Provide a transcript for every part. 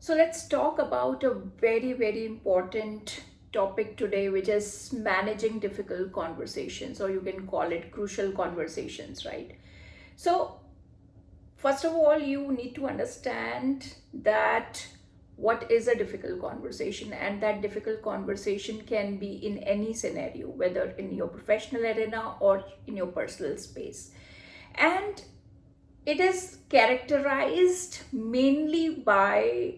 So let's talk about a very, very important topic today, which is managing difficult conversations, or you can call it crucial conversations, right? So, first of all, you need to understand that what is a difficult conversation, and that difficult conversation can be in any scenario, whether in your professional arena or in your personal space. And it is characterized mainly by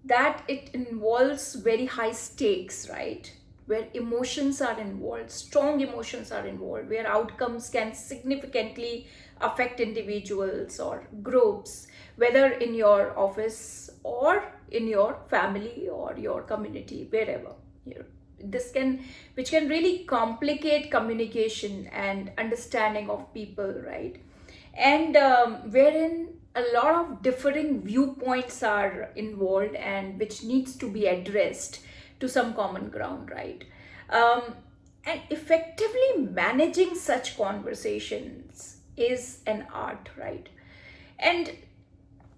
that it involves very high stakes, right? Where emotions are involved, strong emotions are involved, where outcomes can significantly affect individuals or groups, whether in your office or in your family or your community, wherever. Here. This can, which can really complicate communication and understanding of people, right? And wherein a lot of differing viewpoints are involved and which needs to be addressed to some common ground, right? um, and effectively managing such conversations is an art, right? And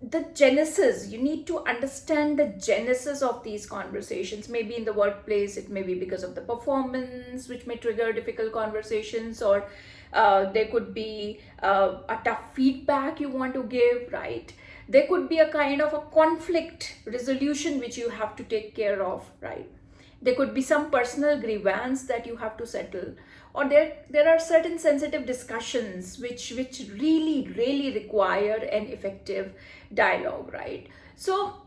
the genesis, you need to understand the genesis of these conversations. Maybe in the workplace it may be because of the performance which may trigger difficult conversations, or there could be a tough feedback you want to give, right? There could be a kind of a conflict resolution which you have to take care of, right? There could be some personal grievance that you have to settle, or there are certain sensitive discussions which really require an effective dialogue, right? So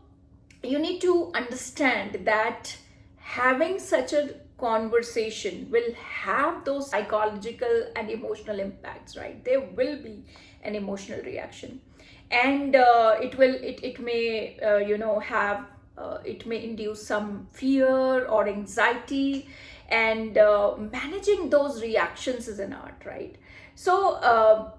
you need to understand that having such a conversation will have those psychological and emotional impacts, right? There will be an emotional reaction, and it may have it may induce some fear or anxiety, and managing those reactions is an art, right? So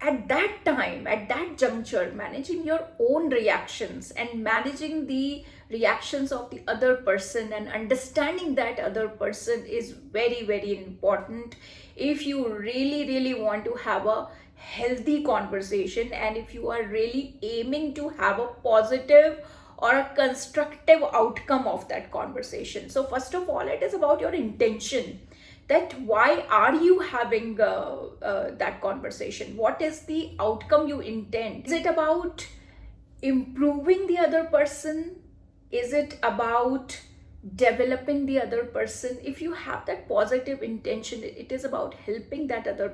at that time, at that juncture, managing your own reactions and managing the reactions of the other person and understanding that other person is very important if you really want to have a healthy conversation, and if you are really aiming to have a positive or a constructive outcome of that conversation. So first of all, it is about your intention, that why are you having that conversation, what is the outcome you intend. Is it about improving the other person? Is it about developing the other person? If you have that positive intention, it is about helping that other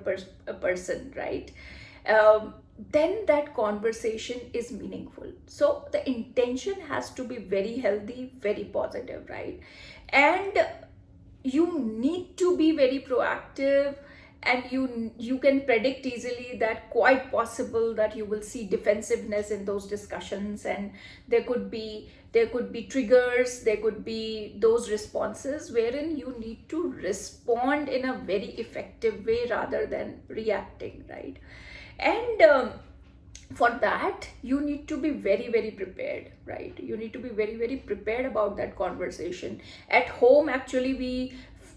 person, right? Then that conversation is meaningful. So the intention has to be very healthy, very positive, right? And you need to be very proactive, and you can predict easily that quite possible that you will see defensiveness in those discussions, and there could be triggers, there could be those responses wherein you need to respond in a very effective way rather than reacting, right? And for that you need to be very prepared, right? You need to be very prepared about that conversation. At home, actually,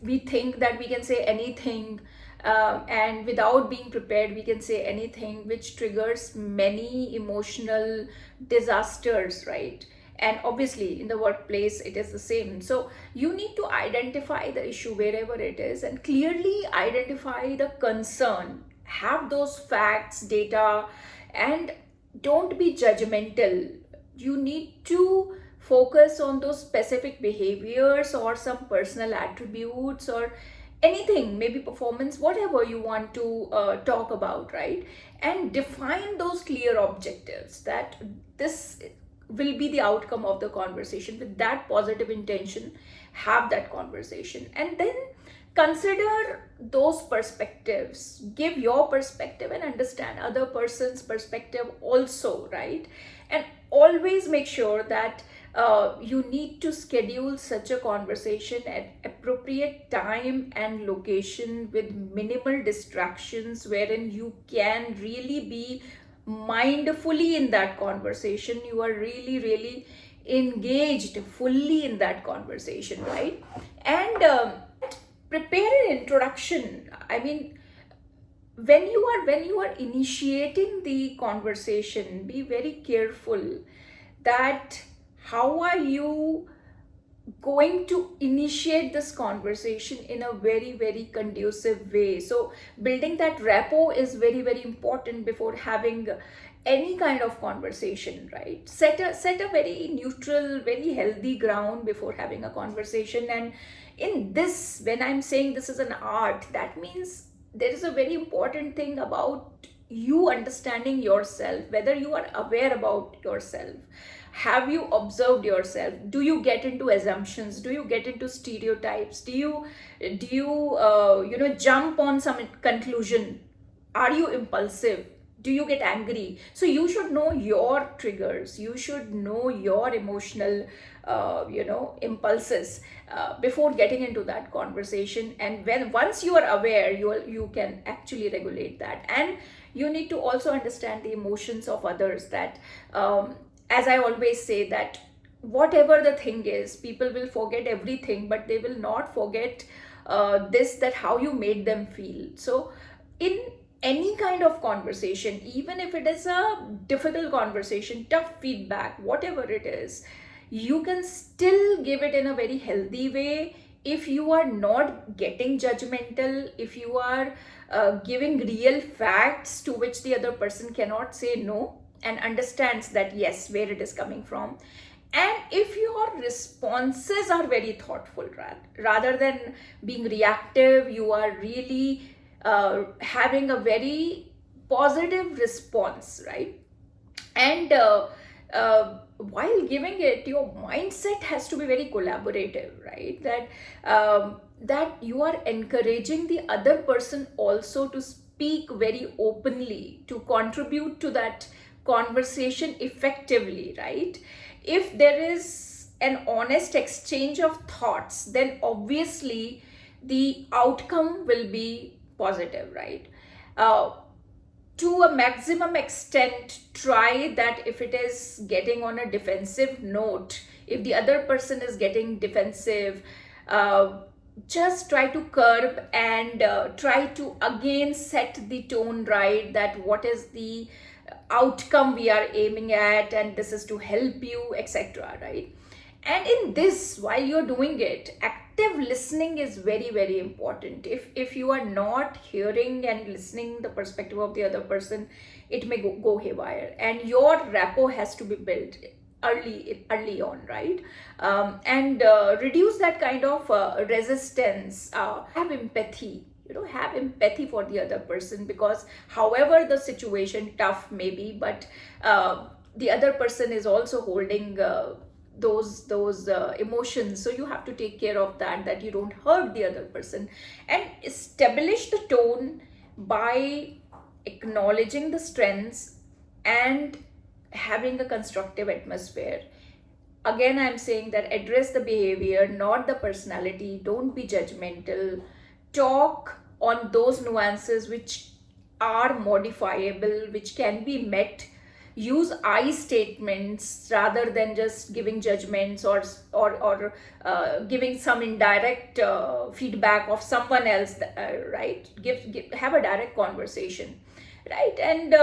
we think that we can say anything, and without being prepared we can say anything, which triggers many emotional disasters, right? And obviously in the workplace it is the same. So you need to identify the issue wherever it is and clearly identify the concern, have those facts, data, and don't be judgmental. You need to focus on those specific behaviors or some personal attributes or anything, maybe performance, whatever you want to talk about, right? And define those clear objectives, that this will be the outcome of the conversation. With that positive intention, have that conversation, and then consider those perspectives, give your perspective and understand other person's perspective also, right? And always make sure that you need to schedule such a conversation at appropriate time and location with minimal distractions, wherein you can really be mindfully in that conversation. You are really engaged fully in that conversation, right? And prepare an introduction. I mean, when you are initiating the conversation, be very careful that how are you going to initiate this conversation in a very, very conducive way. So building that rapport is very, very important before having any kind of conversation, right? Set a very neutral, very healthy ground before having a conversation. And in this, when I'm saying this is an art, that means there is a very important thing about you understanding yourself, whether you are aware about yourself. Have you observed yourself? Do you get into assumptions? Do you get into stereotypes? Do you jump on some conclusion? Are you impulsive? Do you get angry? So you should know your triggers. You should know your emotional impulses before getting into that conversation. And when once you are aware, you can actually regulate that. And you need to also understand the emotions of others. That as I always say, that whatever the thing is, people will forget everything, but they will not forget this, that how you made them feel. So in any kind of conversation, even if it is a difficult conversation, tough feedback, whatever it is, you can still give it in a very healthy way. If you are not getting judgmental, if you are giving real facts to which the other person cannot say no, and understands that yes, where it is coming from, and if your responses are very thoughtful, rather than being reactive, you are really having a very positive response, right? And while giving it, your mindset has to be very collaborative, right? That you are encouraging the other person also to speak very openly, to contribute to that conversation effectively, right? If there is an honest exchange of thoughts, then obviously the outcome will be positive, right? To a maximum extent, try that if it is getting on a defensive note, if the other person is getting defensive, just try to curb and try to again set the tone right, that what is the outcome we are aiming at, and this is to help you, etc., right? And in this, while you're doing it, active listening is very, very important. If you are not hearing and listening the perspective of the other person, it may go haywire, and your rapport has to be built early on, right? And reduce that kind of resistance. Have empathy, have empathy for the other person, because however the situation tough may be, but the other person is also holding those emotions. So you have to take care of that you don't hurt the other person, and establish the tone by acknowledging the strengths and having a constructive atmosphere. Again, I'm saying that address the behavior, not the personality. Don't be judgmental. Talk on those nuances which are modifiable, which can be met. Use I statements rather than just giving judgments, or giving some indirect feedback of someone else, right? Have a direct conversation, right? And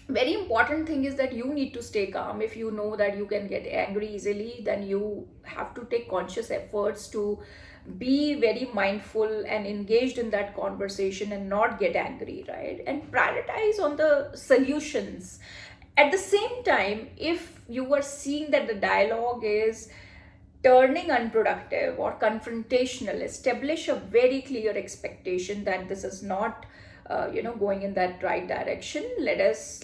very important thing is that you need to stay calm. If you know that you can get angry easily, then you have to take conscious efforts to be very mindful and engaged in that conversation and not get angry, right? And prioritize on the solutions. At the same time, if you are seeing that the dialogue is turning unproductive or confrontational, establish a very clear expectation that this is not going in that right direction. Let us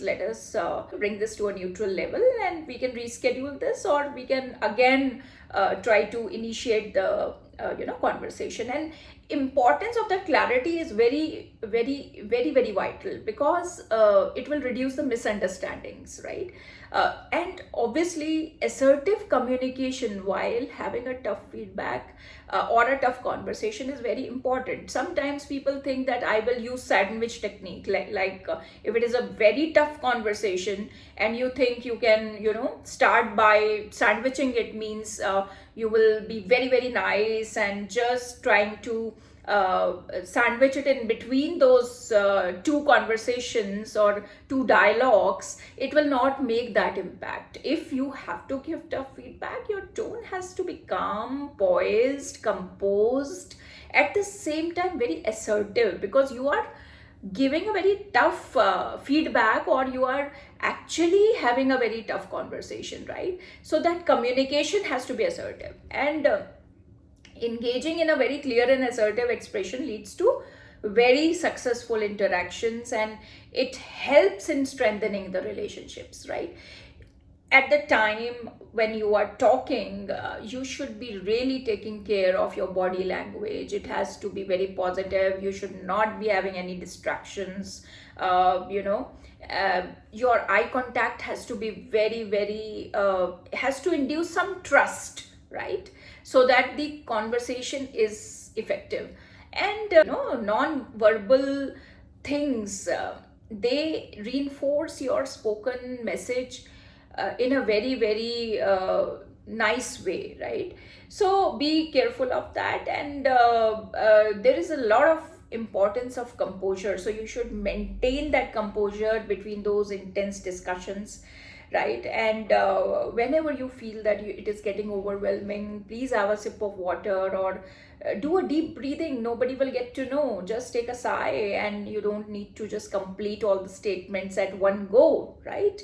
bring this to a neutral level, and we can reschedule this, or we can again try to initiate the conversation. And importance of that clarity is very, very, very, very vital, because it will reduce the misunderstandings, right? And obviously assertive communication while having a tough feedback or a tough conversation is very important. Sometimes people think that I will use sandwich technique, like if it is a very tough conversation and you think you can start by sandwiching it, means you will be very, very nice and just trying to sandwich it in between those two conversations or two dialogues, it will not make that impact. If you have to give tough feedback, your tone has to be calm, poised, composed, at the same time very assertive, because you are giving a very tough feedback, or you are actually having a very tough conversation, right? So that communication has to be assertive, and engaging in a very clear and assertive expression leads to very successful interactions, and it helps in strengthening the relationships, right? At the time when you are talking, you should be really taking care of your body language. It has to be very positive. You should not be having any distractions. Your eye contact has to be very, very, has to induce some trust, right? So that the conversation is effective. And non-verbal things, they reinforce your spoken message in a very, very nice way, right? So be careful of that. And there is a lot of importance of composure, so you should maintain that composure between those intense discussions, right? And whenever you feel that it is getting overwhelming, please have a sip of water, or do a deep breathing. Nobody will get to know. Just take a sigh, and you don't need to just complete all the statements at one go, right?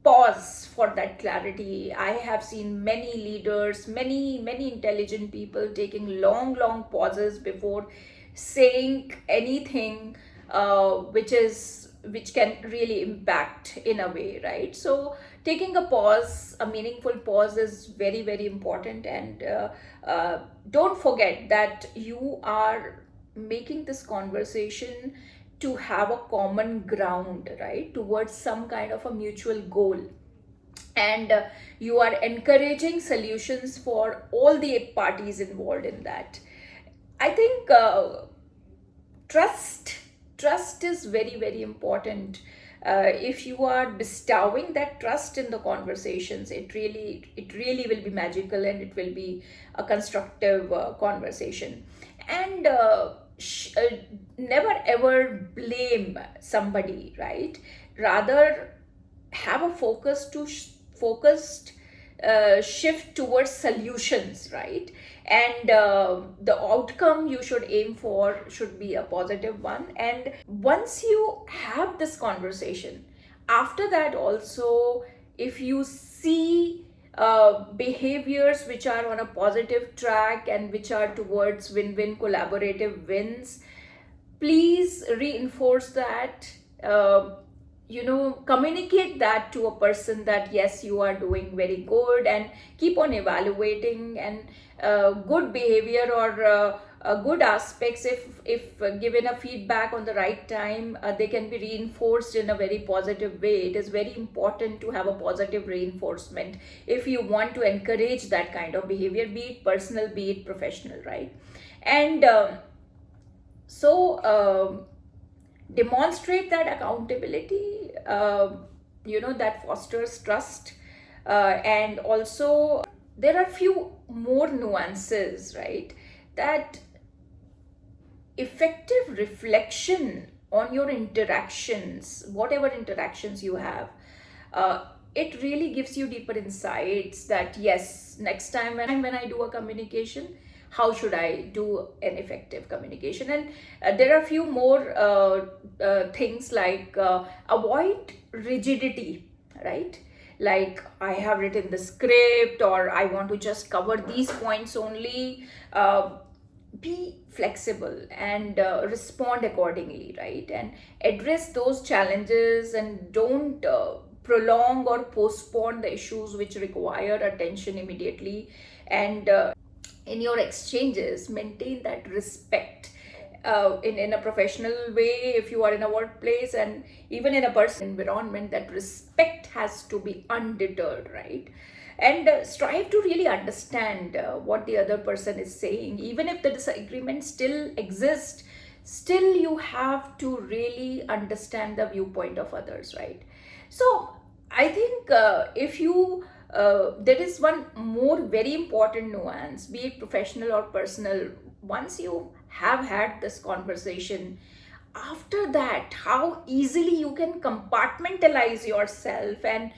Pause for that clarity. I have seen many leaders, many intelligent people taking long pauses before saying anything, which can really impact in a way, right? So taking a pause, a meaningful pause, is very, very important. And don't forget that you are making this conversation to have a common ground, right, towards some kind of a mutual goal. And you are encouraging solutions for all the parties involved in that. I think trust is very, very important. If you are bestowing that trust in the conversations, it really will be magical, and it will be a constructive conversation. And never ever blame somebody, right? Rather, have a focused shift towards solutions, right? And the outcome you should aim for should be a positive one. And once you have this conversation, after that also, if you see behaviors which are on a positive track and which are towards win-win collaborative wins, please reinforce that. Communicate that to a person, that yes, you are doing very good, and keep on evaluating. And good behavior, or good aspects, if given a feedback on the right time, they can be reinforced in a very positive way. It is very important to have a positive reinforcement if you want to encourage that kind of behavior, be it personal, be it professional, right? And demonstrate that accountability, that fosters trust. And also, there are few more nuances, right? That effective reflection on your interactions, whatever interactions you have, it really gives you deeper insights, that yes, next time when I do a communication, how should I do an effective communication? And there are a few more things, like avoid rigidity, right? Like, I have written the script, or I want to just cover these points only. Be flexible and respond accordingly, right? And address those challenges, and don't prolong or postpone the issues which require attention immediately. And in your exchanges, maintain that respect, in a professional way, if you are in a workplace, and even in a personal environment, that respect has to be undeterred, right? And strive to really understand what the other person is saying. Even if the disagreement still exists, still you have to really understand the viewpoint of others, right? So I think if you there is one more very important nuance, be it professional or personal. Once you have had this conversation, after that, how easily you can compartmentalize yourself and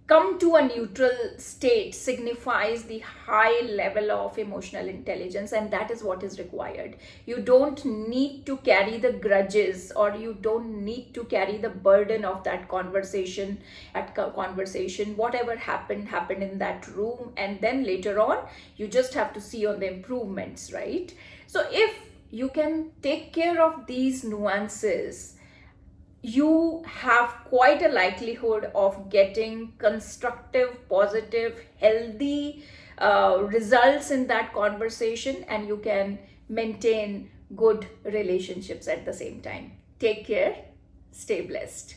come to a neutral state signifies the high level of emotional intelligence, and that is what is required. You don't need to carry the grudges, or you don't need to carry the burden of that conversation. Whatever happened in that room, and then later on you just have to see on the improvements, right? So if you can take care of these nuances, you have quite a likelihood of getting constructive, positive, healthy results in that conversation, and you can maintain good relationships at the same time. Take care, stay blessed.